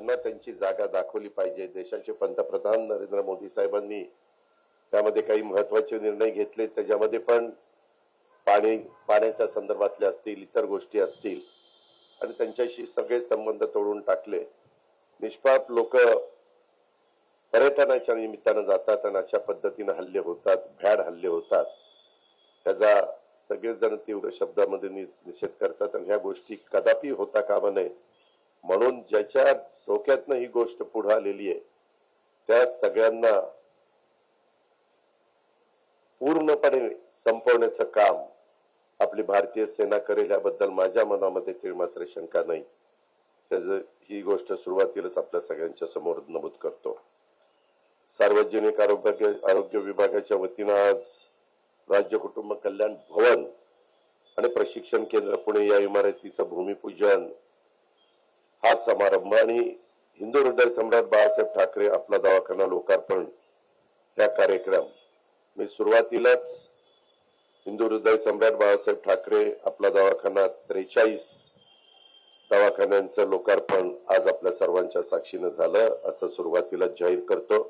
त्यांना त्यांची जागा दाखवली पाहिजे। देशाचे पंतप्रधान नरेंद्र मोदी साहेबांनी त्यामध्ये काही महत्त्वाचे निर्णय घेतले, त्याच्यामध्ये पण पाण्याच्या संदर्भातले असतील, इतर गोष्टी असतील, आणि त्यांच्याशी सगळे संबंध तोडून टाकले। निष्पाप लोक पर्यटनाच्या निमित्तानं जातात आणि अशा पद्धतीने हल्ले होतात, भ्याड हल्ले होतात। त्याचा सगळेजण तीव्र शब्दामध्ये निषेध करतात आणि ह्या गोष्टी कदापि होता कामा नये म्हणून ज्याच्या डोक्यातनं ही गोष्ट पुढे आलेली आहे त्या सगळ्यांना पूर्णपणे संपवण्याचं काम आपली भारतीय सेना करेल याबद्दल माझ्या मनामध्ये तीळमात्र शंका नाही। ही गोष्ट सुरुवातीलाच आपल्या सगळ्यांच्या समोर नमूद करतो। सार्वजनिक आरोग्य विभागाच्या वतीने आज राज्य कुटुंब कल्याण भवन आणि प्रशिक्षण केंद्र पुणे या इमारतीचं भूमिपूजन हा समारंभ आणि हिंदू हृदय सम्राट बाळासाहेब ठाकरे आपला दवाखाना लोकार्पण या कार्यक्रम मी सुरुवातीलाच हिंदू हृदय सम्राट बाळासाहेब ठाकरे आपला दवाखाना 43 दवाखान्यांचं लोकार्पण आज आपल्या सर्वांच्या साक्षीने झालं असं सुरुवातीला जाहीर करतो।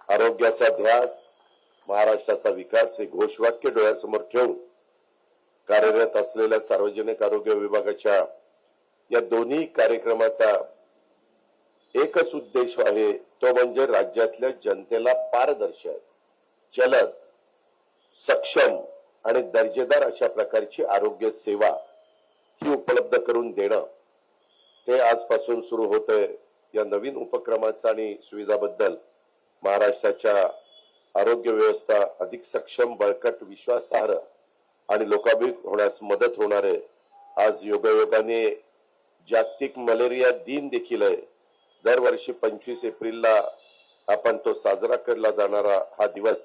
आरोग्याचा ध्यास, महाराष्ट्राचा विकास हे घोषवाक्य डोळ्यासमोर ठेवून कार्यरत असलेल्या सार्वजनिक आरोग्य विभागाच्या या दोन्ही कार्यक्रमाचा एकच उद्देश आहे, तो म्हणजे राज्यातल्या जनतेला पारदर्शक, जलद, सक्षम आणि दर्जेदार अशा प्रकारची आरोग्य सेवा ही उपलब्ध करून देणं। ते आजपासून सुरू होतंय। या नवीन उपक्रमाचा आणि सुविधाबद्दल महाराष्ट्राच्या आरोग्य व्यवस्था अधिक सक्षम, बळकट, विश्वासार्ह आणि लोकाभिमुख होण्यास मदत होणार आहे। आज योगायोगाने जागतिक मलेरिया दिन देखील आहे। दरवर्षी 25 एप्रिलला आपण तो साजरा केला जाणारा हा दिवस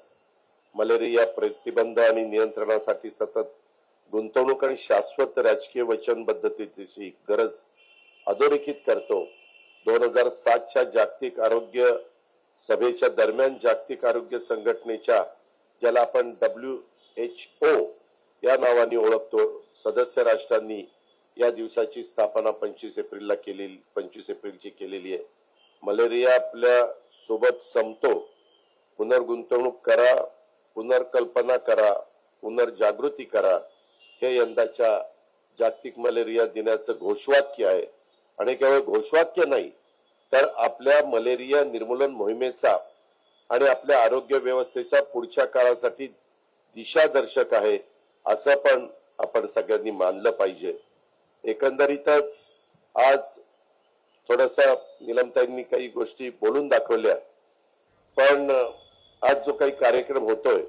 मलेरिया प्रतिबंध आणि नियंत्रणासाठी सतत गुंतवणूक आणि शाश्वत राजकीय वचनबद्धतेची गरज अधोरेखित करतो। 2007च्या जागतिक आरोग्य सभेच्या दरम्यान जागतिक आरोग्य संघटनेच्या, ज्याला आपण WHO या नावाने ओळखतो, सदस्य राष्ट्रांनी या दिवसाची स्थापना 25 एप्रिलची केलेली आहे। मलेरिया आपल्या सोबत संपतो। पुनर्गुंतवणूक करा, पुनर्कल्पना करा, पुनर्जागृती करा, हे यंदाच्या जागतिक मलेरिया दिनाचं घोषवाक्य आहे। आणि केवळ घोषवाक्य नाही तर आपल्या मलेरिया निर्मूलन मोहिमेचा आणि आपल्या आरोग्य व्यवस्थेच्या पुढच्या काळासाठी दिशादर्शक आहे, असं पण आपण सगळ्यांनी मानलं पाहिजे। एकंदरीतच आज थोडासा नीलमताईंनी काही गोष्टी बोलून दाखवल्या, पण आज जो काही कार्यक्रम होतोय,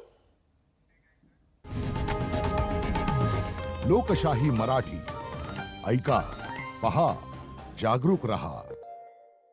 लोकशाही मराठी ऐका, पहा, जागरूक रहा।